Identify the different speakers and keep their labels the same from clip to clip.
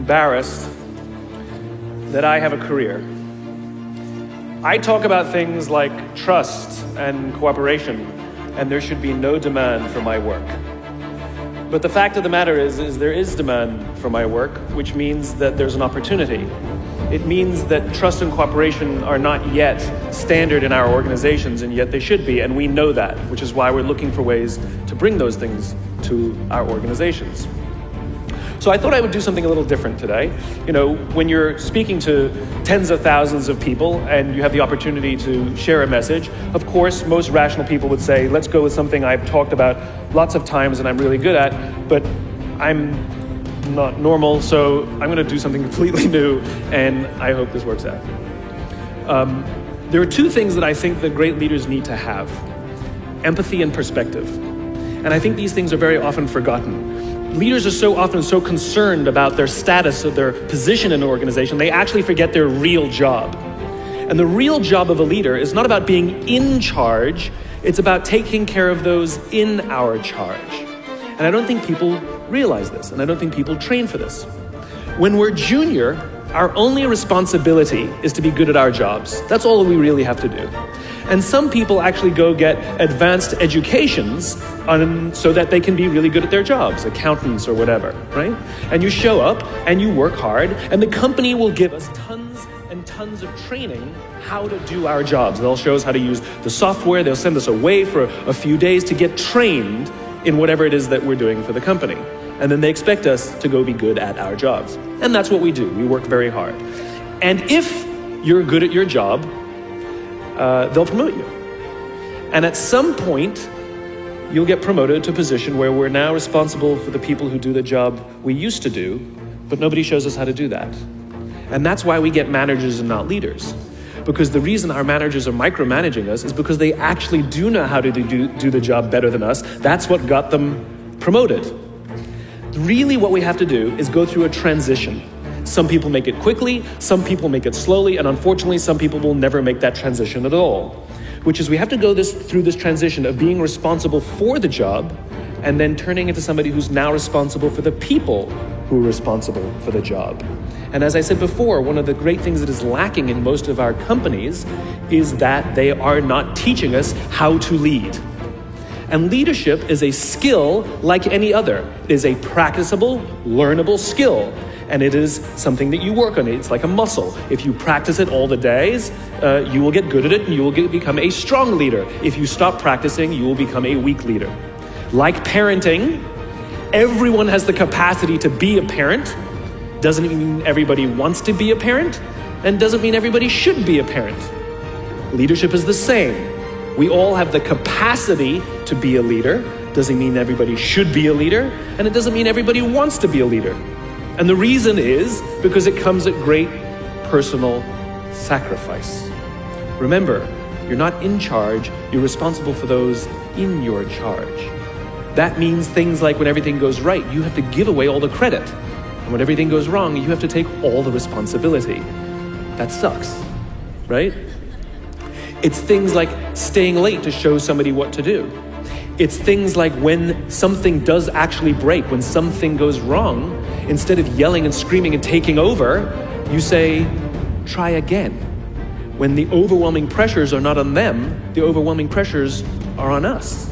Speaker 1: embarrassed that I have a career. I talk about things like trust and cooperation, and there should be no demand for my work. But the fact of the matter is there is demand for my work, which means that there's an opportunity. It means that trust and cooperation are not yet standard in our organizations, and yet they should be, and we know that, which is why we're looking for ways to bring those things to our organizations. So I thought I would do something a little different today. You know, when you're speaking to tens of thousands of people and you have the opportunity to share a message, of course, most rational people would say, let's go with something I've talked about lots of times and I'm really good at, but I'm not normal, so I'm going to do something completely new, and I hope this works out. There are two things that I think that great leaders need to have: empathy and perspective. And I think these things are very often forgotten. Leaders are so often so concerned about their status or their position in an organization, they actually forget their real job. And the real job of a leader is not about being in charge, it's about taking care of those in our charge. And I don't think people realize this, and I don't think people train for this. When we're junior, our only responsibility is to be good at our jobs. That's all we really have to do. And some people actually go get advanced educations so that they can be really good at their jobs, accountants or whatever, right? And you show up and you work hard, and the company will give us tons and tons of training how to do our jobs. They'll show us how to use the software. They'll send us away for a few days to get trained in whatever it is that we're doing for the company. And then they expect us to go be good at our jobs. And that's what we do. We work very hard. And if you're good at your job, they'll promote you. And at some point, you'll get promoted to a position where we're now responsible for the people who do the job we used to do, but nobody shows us how to do that. And that's why we get managers and not leaders. Because the reason our managers are micromanaging us is because they actually do know how to do the job better than us. That's what got them promoted. Really what we have to do is go through a transition. Some people make it quickly, some people make it slowly, and unfortunately some people will never make that transition at all. Which is we have to go through this transition of being responsible for the job and then turning into somebody who's now responsible for the people who are responsible for the job. And as I said before, one of the great things that is lacking in most of our companies is that they are not teaching us how to lead. And leadership is a skill like any other. It is a practicable, learnable skill. And it is something that you work on. It's like a muscle. If you practice it all the days, you will get good at it and you will become a strong leader. If you stop practicing, you will become a weak leader. Like parenting, everyone has the capacity to be a parent. Doesn't mean everybody wants to be a parent, and doesn't mean everybody should be a parent. Leadership is the same. We all have the capacity to be a leader. Doesn't mean everybody should be a leader, and it doesn't mean everybody wants to be a leader. And the reason is because it comes at great personal sacrifice. Remember, you're not in charge, you're responsible for those in your charge. That means things like when everything goes right, you have to give away all the credit. And when everything goes wrong, you have to take all the responsibility. That sucks, right? It's things like staying late to show somebody what to do. It's things like when something does actually break, when something goes wrong, instead of yelling and screaming and taking over, you say, try again. When the overwhelming pressures are not on them, the overwhelming pressures are on us.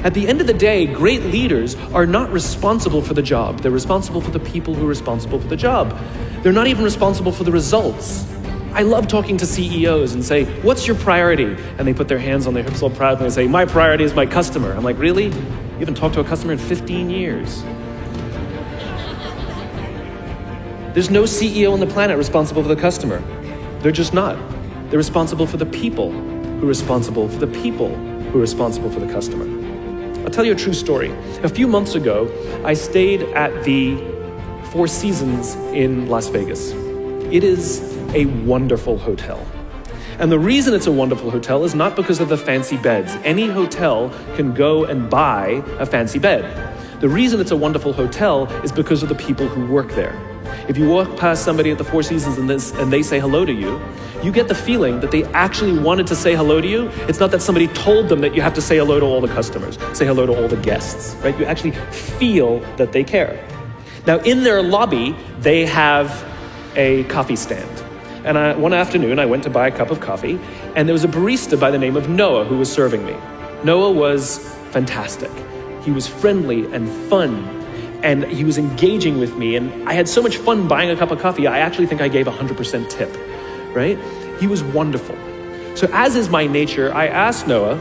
Speaker 1: At the end of the day, great leaders are not responsible for the job. They're responsible for the people who are responsible for the job. They're not even responsible for the results. I love talking to CEOs and say, what's your priority? And they put their hands on their hips all proudly and say, my priority is my customer. I'm like, really? You haven't talked to a customer in 15 years. There's no CEO on the planet responsible for the customer. They're just not. They're responsible for the people who are responsible for the people who are responsible for the customer. I'll tell you a true story. A few months ago, I stayed at the Four Seasons in Las Vegas. It is a wonderful hotel. And the reason it's a wonderful hotel is not because of the fancy beds. Any hotel can go and buy a fancy bed. The reason it's a wonderful hotel is because of the people who work there. If you walk past somebody at the Four Seasons and they say hello to you, you get the feeling that they actually wanted to say hello to you. It's not that somebody told them that you have to say hello to all the customers, say hello to all the guests, right? You actually feel that they care. Now, in their lobby, they have a coffee stand. And one afternoon, I went to buy a cup of coffee, and there was a barista by the name of Noah who was serving me. Noah was fantastic. He was friendly and fun, and he was engaging with me, and I had so much fun buying a cup of coffee, I actually think I gave 100% tip, right? He was wonderful. So as is my nature, I asked Noah,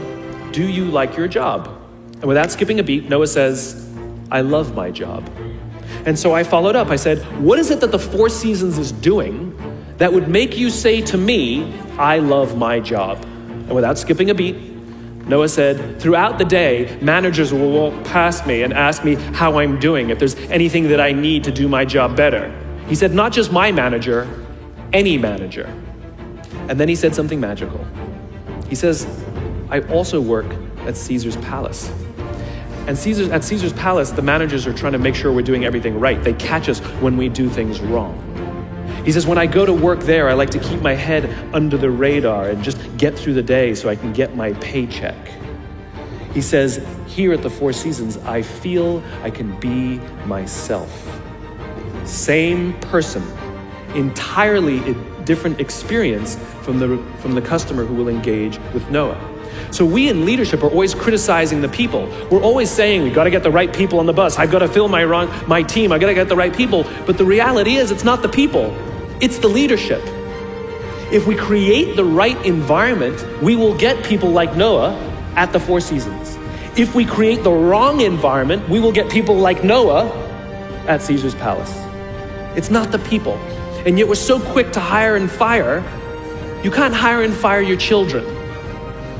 Speaker 1: do you like your job? And without skipping a beat, Noah says, I love my job. And so I followed up. I said, what is it that the Four Seasons is doing that would make you say to me, I love my job? And without skipping a beat, Noah said, throughout the day, managers will walk past me and ask me how I'm doing, if there's anything that I need to do my job better. He said, not just my manager, any manager. And then he said something magical. He says, I also work at Caesar's Palace. And at Caesar's Palace, the managers are trying to make sure we're doing everything right. They catch us when we do things wrong. He says, when I go to work there, I like to keep my head under the radar and just get through the day so I can get my paycheck. He says, here at the Four Seasons, I feel I can be myself. Same person, entirely different experience from the customer who will engage with Noah. So we in leadership are always criticizing the people. We're always saying, we got to get the right people on the bus. I've got to fill my team. I got to get the right people. But the reality is, it's not the people. It's the leadership. If we create the right environment, we will get people like Noah at the Four Seasons. If we create the wrong environment, we will get people like Noah at Caesar's Palace. It's not the people. And yet we're so quick to hire and fire. You can't hire and fire your children.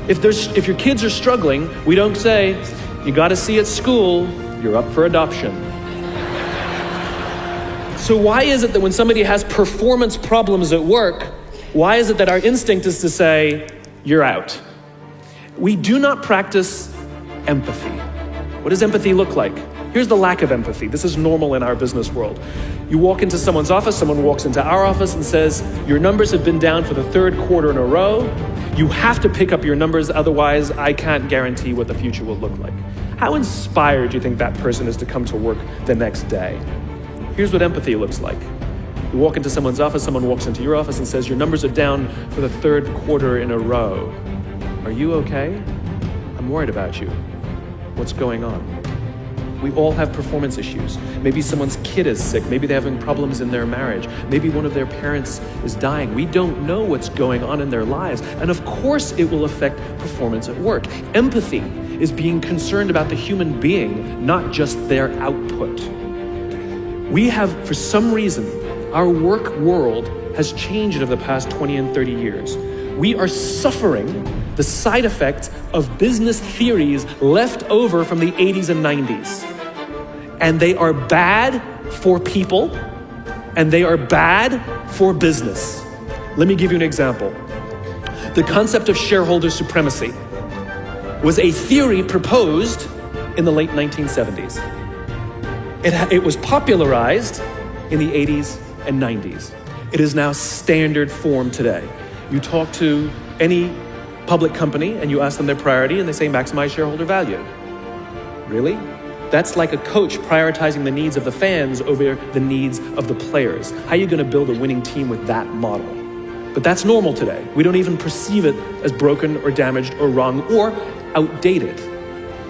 Speaker 1: If your kids are struggling, we don't say, you got to see at school, you're up for adoption. So why is it that when somebody has performance problems at work, why is it that our instinct is to say, you're out? We do not practice empathy. What does empathy look like? Here's the lack of empathy. This is normal in our business world. You walk into someone's office, someone walks into our office and says, your numbers have been down for the third quarter in a row. You have to pick up your numbers, otherwise I can't guarantee what the future will look like. How inspired do you think that person is to come to work the next day? Here's what empathy looks like. You walk into someone's office, someone walks into your office and says, your numbers are down for the third quarter in a row. Are you okay? I'm worried about you. What's going on? We all have performance issues. Maybe someone's kid is sick. Maybe they're having problems in their marriage. Maybe one of their parents is dying. We don't know what's going on in their lives. And of course it will affect performance at work. Empathy is being concerned about the human being, not just their output. We have, for some reason, our work world has changed over the past 20 and 30 years. We are suffering the side effects of business theories left over from the 80s and 90s. And they are bad for people, and they are bad for business. Let me give you an example. The concept of shareholder supremacy was a theory proposed in the late 1970s. It was popularized in the 80s and 90s. It is now standard form today. You talk to any public company and you ask them their priority and they say maximize shareholder value. Really? That's like a coach prioritizing the needs of the fans over the needs of the players. How are you going to build a winning team with that model? But that's normal today. We don't even perceive it as broken or damaged or wrong or outdated.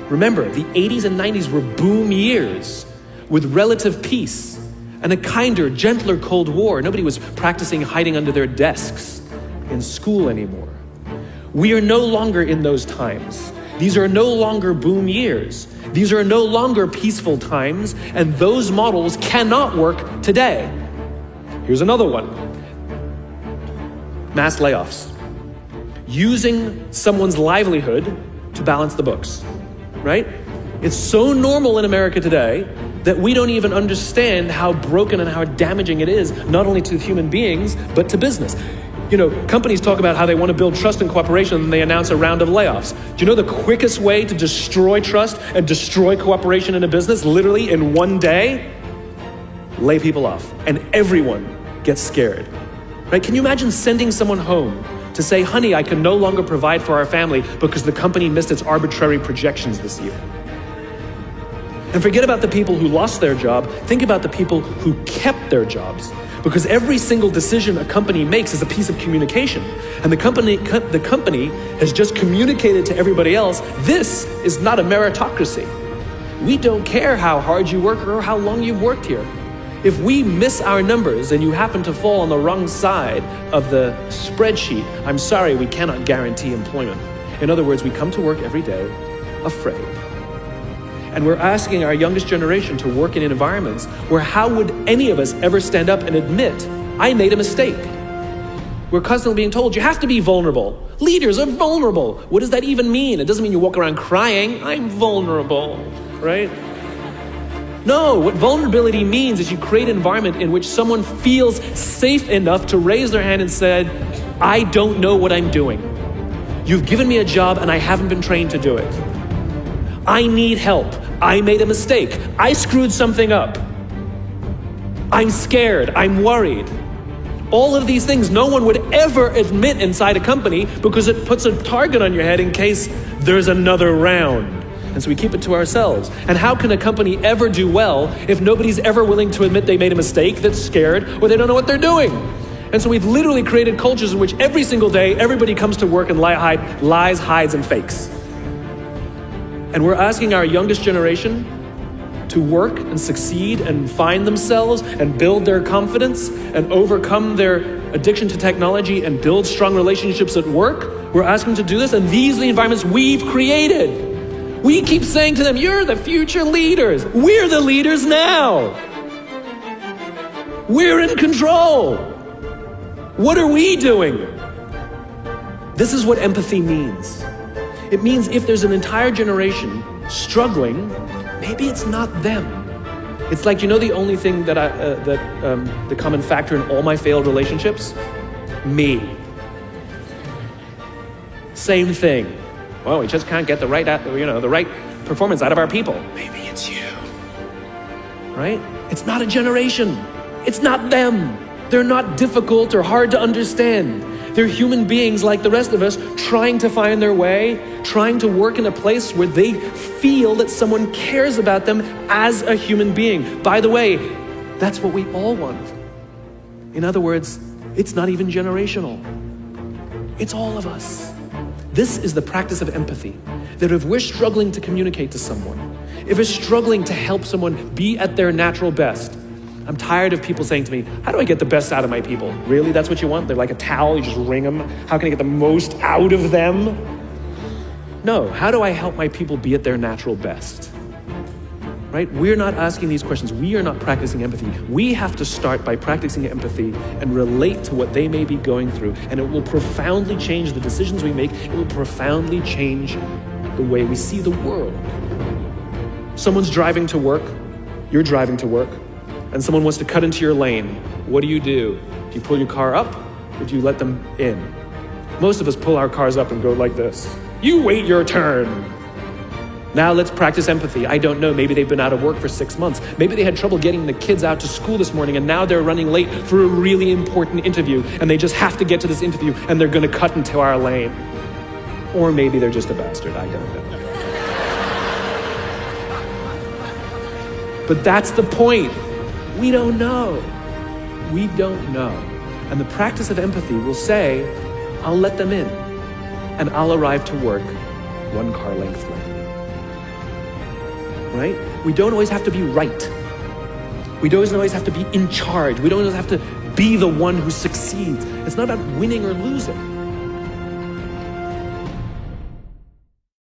Speaker 1: Remember, the 80s and 90s were boom years with relative peace and a kinder, gentler Cold War. Nobody was practicing hiding under their desks in school anymore. We are no longer in those times. These are no longer boom years. These are no longer peaceful times, and those models cannot work today. Here's another one. Mass layoffs. Using someone's livelihood to balance the books, right? It's so normal in America today that we don't even understand how broken and how damaging it is, not only to human beings, but to business. You know, companies talk about how they want to build trust and cooperation and they announce a round of layoffs. Do you know the quickest way to destroy trust and destroy cooperation in a business, literally in one day? Lay people off. And everyone gets scared. Right? Can you imagine sending someone home to say, honey, I can no longer provide for our family because the company missed its arbitrary projections this year? And forget about the people who lost their job. Think about the people who kept their jobs. Because every single decision a company makes is a piece of communication. And the company has just communicated to everybody else, this is not a meritocracy. We don't care how hard you work or how long you've worked here. If we miss our numbers and you happen to fall on the wrong side of the spreadsheet, I'm sorry, we cannot guarantee employment. In other words, we come to work every day afraid. And we're asking our youngest generation to work in environments where how would any of us ever stand up and admit, I made a mistake? We're constantly being told, you have to be vulnerable. Leaders are vulnerable. What does that even mean? It doesn't mean you walk around crying, I'm vulnerable, right? No, what vulnerability means is you create an environment in which someone feels safe enough to raise their hand and say, I don't know what I'm doing. You've given me a job and I haven't been trained to do it. I need help. I made a mistake. I screwed something up. I'm scared. I'm worried. All of these things no one would ever admit inside a company because it puts a target on your head in case there's another round. And so we keep it to ourselves. And how can a company ever do well if nobody's ever willing to admit they made a mistake, that's scared, or they don't know what they're doing? And so we've literally created cultures in which every single day, everybody comes to work and lies, hides, and fakes. And we're asking our youngest generation to work and succeed and find themselves and build their confidence and overcome their addiction to technology and build strong relationships at work. We're asking them to do this, and these are the environments we've created. We keep saying to them, you're the future leaders. We're the leaders now. We're in control. What are we doing? This is what empathy means. It means if there's an entire generation struggling, maybe it's not them. It's like, the only thing that the common factor in all my failed relationships? Me. Same thing. Well, we just can't get the right performance out of our people. Maybe it's you. Right? It's not a generation. It's not them. They're not difficult or hard to understand. They're human beings like the rest of us, trying to find their way, trying to work in a place where they feel that someone cares about them as a human being. By the way, that's what we all want. In other words, it's not even generational. It's all of us. This is the practice of empathy, that if we're struggling to communicate to someone, if we're struggling to help someone be at their natural best, I'm tired of people saying to me, how do I get the best out of my people? Really, that's what you want? They're like a towel, you just wring them. How can I get the most out of them? No, how do I help my people be at their natural best? Right? We're not asking these questions. We are not practicing empathy. We have to start by practicing empathy and relate to what they may be going through. And it will profoundly change the decisions we make. It will profoundly change the way we see the world. Someone's driving to work. You're driving to work. And someone wants to cut into your lane. What do? Do you pull your car up or do you let them in? Most of us pull our cars up and go like this. You wait your turn. Now let's practice empathy. I don't know, maybe they've been out of work for 6 months. Maybe they had trouble getting the kids out to school this morning and now they're running late for a really important interview and they just have to get to this interview and they're gonna cut into our lane. Or maybe they're just a bastard, I don't know. But that's the point. We don't know. We don't know. And the practice of empathy will say, I'll let them in and I'll arrive to work 1 car length late. Right? We don't always have to be right. We don't always have to be in charge. We don't always have to be the one who succeeds. It's not about winning or losing.